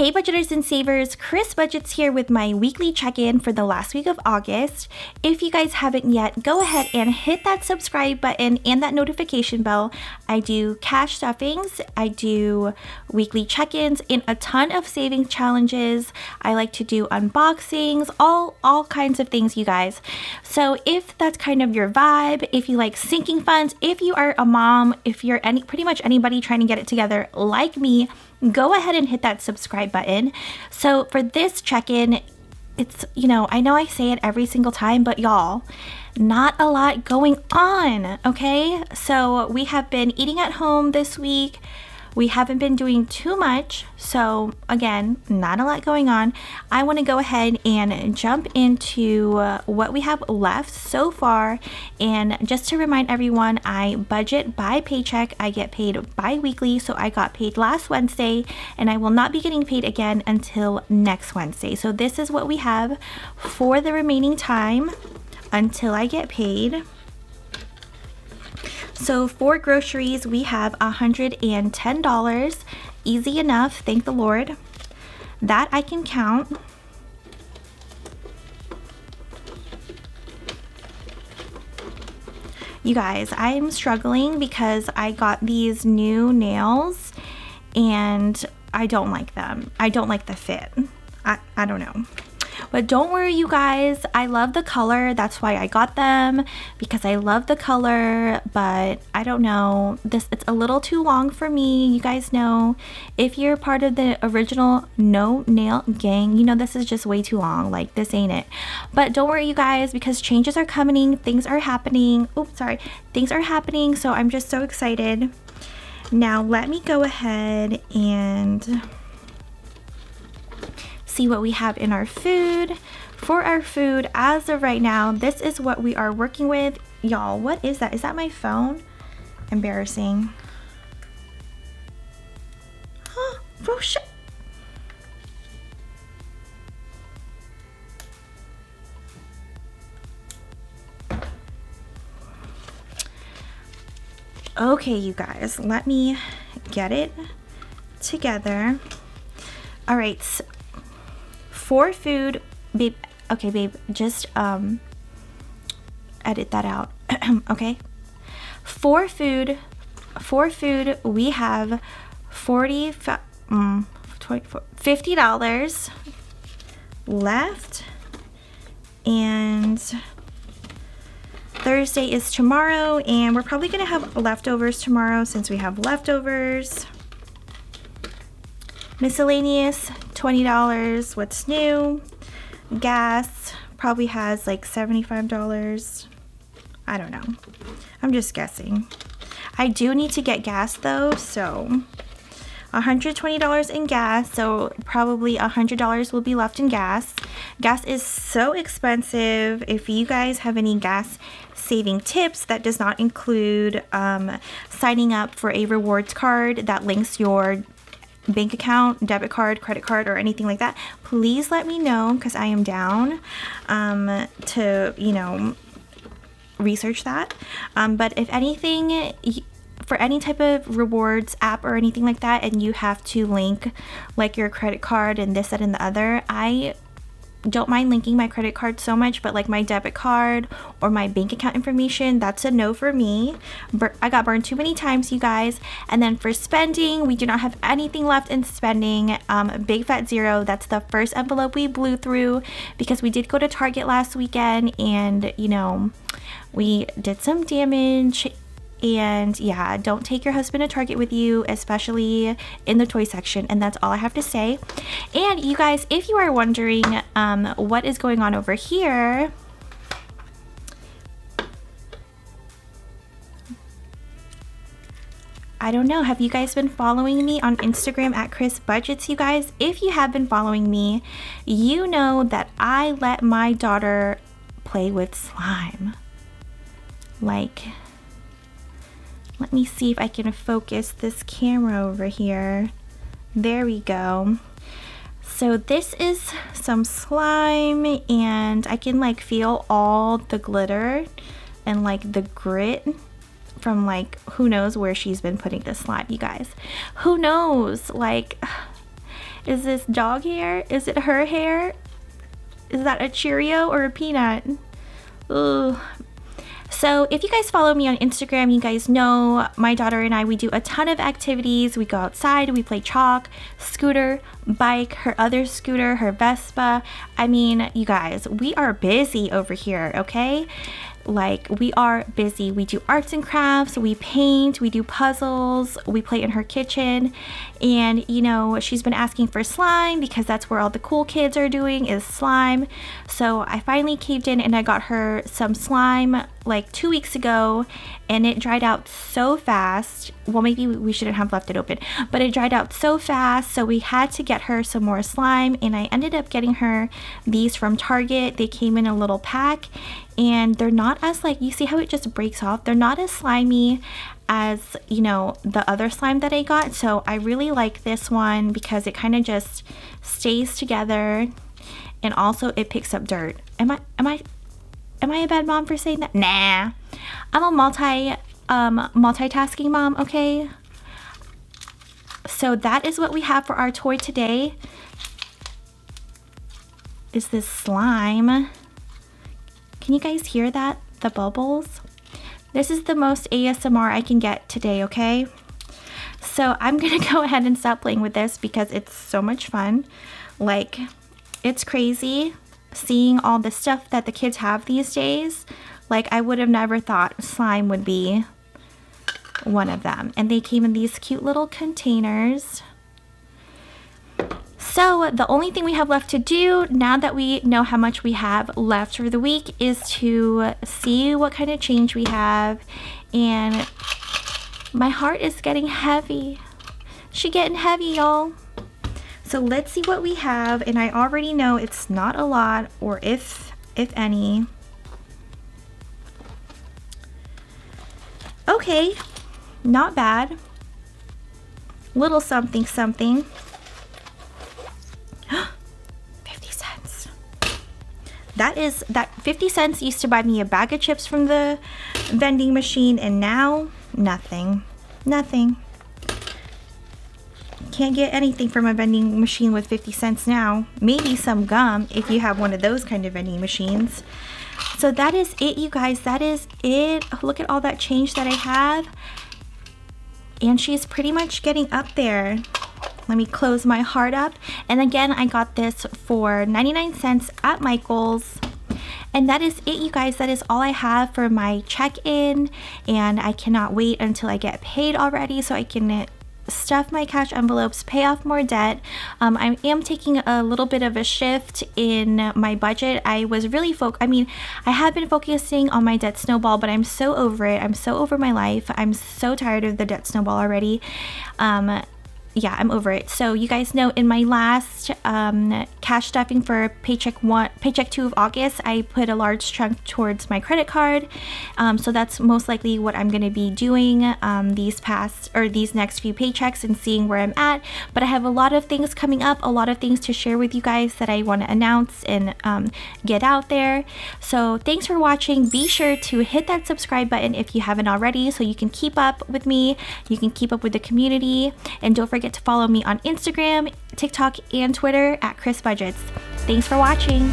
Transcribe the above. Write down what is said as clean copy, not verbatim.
Hey budgeters and savers, Kris Budgets here with my weekly check-in for the last week of August. If you guys haven't yet, go ahead and hit that subscribe button and that notification bell. I do cash stuffings, I do weekly check-ins, and a ton of saving challenges. I like to do unboxings, all kinds of things, you guys. So if that's kind of your vibe, if you like sinking funds, if you are a mom, if you're pretty much anybody trying to get it together like me, go ahead and hit that subscribe button. So for this check-in, it's, I know I say it every single time, but y'all, not a lot going on, okay? So we have been eating at home this week. We haven't been doing too much, so again, not a lot going on. I want to go ahead and jump into what we have left so far. And just to remind everyone, I budget by paycheck. I get paid bi-weekly, so I got paid last Wednesday, and I will not be getting paid again until next Wednesday. So this is what we have for the remaining time until I get paid. So for groceries, we have $110. Easy enough, thank the Lord. That I can count. You guys, I'm struggling because I got these new nails and I don't like them. I don't like the fit. I don't know. But don't worry, you guys, I love the color. That's why I got them, because I love the color. But I don't know, it's a little too long for me. You guys know, if you're part of the original no nail gang, you know this is just way too long. Like, this ain't it. But don't worry, you guys, because changes are coming, things are happening. Oops, sorry, things are happening. So I'm just so excited. Now let me go ahead and see what we have in our food. For our food, as of right now, this is what we are working with. Y'all, what is that? Is that my phone? Embarrassing. Huh, bro, shit. Okay, you guys, let me get it together. All right, so for food, babe, okay, babe, just edit that out. Okay. For food, we have $50 left, and Thursday is tomorrow, and we're probably gonna have leftovers tomorrow since we have leftovers. Miscellaneous, $20. What's new? Gas probably has like $75. I don't know. I'm just guessing. I do need to get gas though, so $120 in gas, so probably $100 will be left in gas. Gas is so expensive. If you guys have any gas saving tips that does not include signing up for a rewards card that links your bank account, debit card, credit card, or anything like that, please let me know, because I am down to research that. But if anything, for any type of rewards app or anything like that, and you have to link like your credit card and this, that, and the other, I don't mind linking my credit card so much, but like my debit card or my bank account information, that's a no for me. I got burned too many times, you guys. And then for spending, we do not have anything left in spending. Big fat zero. That's the first envelope we blew through, because we did go to Target last weekend and we did some damage. And yeah, don't take your husband to Target with you, especially in the toy section. And that's all I have to say. And you guys, if you are wondering what is going on over here, I don't know. Have you guys been following me on Instagram at Kris Budgets, you guys? If you have been following me, you know that I let my daughter play with slime. Like, let me see if I can focus this camera over here. There we go. So this is some slime, and I can like feel all the glitter and like the grit from like who knows where she's been putting this slime, you guys. Who knows? Like, Is this dog hair? Is it her hair? Is that a Cheerio or a peanut? Ugh. So if you guys follow me on Instagram, you guys know my daughter and I, we do a ton of activities. We go outside, we play chalk, scooter, bike, her other scooter, her Vespa. I mean, you guys, we are busy over here, okay? Like, we are busy. We do arts and crafts, we paint, we do puzzles, we play in her kitchen. And you know, she's been asking for slime because that's where all the cool kids are doing, is slime. So I finally caved in and I got her some slime like 2 weeks ago, and it dried out so fast. Well, maybe we shouldn't have left it open, but it dried out so fast, so we had to get her some more slime, and I ended up getting her these from Target. They came in a little pack, and they're not as, like, you see how it just breaks off? They're not as slimy as, you know, the other slime that I got. So I really like this one because it kind of just stays together, and also it picks up dirt. Am I a bad mom for saying that? Nah, I'm a multitasking mom, okay? So that is what we have for our toy today, is this slime. Can you guys hear that? The bubbles? This is the most ASMR I can get today, okay? So I'm gonna go ahead and stop playing with this because it's so much fun. Like, it's crazy seeing all the stuff that the kids have these days. Like, I would have never thought slime would be one of them. And they came in these cute little containers. So the only thing we have left to do now that we know how much we have left for the week is to see what kind of change we have. And my heart is getting heavy. She getting heavy, y'all. So let's see what we have, and I already know it's not a lot, or if any. Okay, not bad. Little something something. 50 cents. That 50 cents used to buy me a bag of chips from the vending machine, and now nothing. Nothing. Can't get anything from a vending machine with 50 cents now. Maybe some gum if you have one of those kind of vending machines. So that is it, you guys. That is it. Look at all that change that I have. And she's pretty much getting up there. Let me close my heart up. And again, I got this for 99 cents at Michael's. And that is it, you guys. That is all I have for my check-in. And I cannot wait until I get paid already so I can stuff my cash envelopes, pay off more debt. I am taking a little bit of a shift in my budget. I was really I have been focusing on my debt snowball, but I'm so over it. I'm so over my life. I'm so tired of the debt snowball already. Yeah, I'm over it. So you guys know in my last cash stuffing for paycheck 2 of August, I put a large chunk towards my credit card. So that's most likely what I'm going to be doing these next few paychecks and seeing where I'm at. But I have a lot of things coming up, a lot of things to share with you guys that I want to announce and get out there. So thanks for watching. Be sure to hit that subscribe button if you haven't already, so you can keep up with me, you can keep up with the community, and don't forget to follow me on Instagram, TikTok, and Twitter at Kris Budgets. Thanks for watching.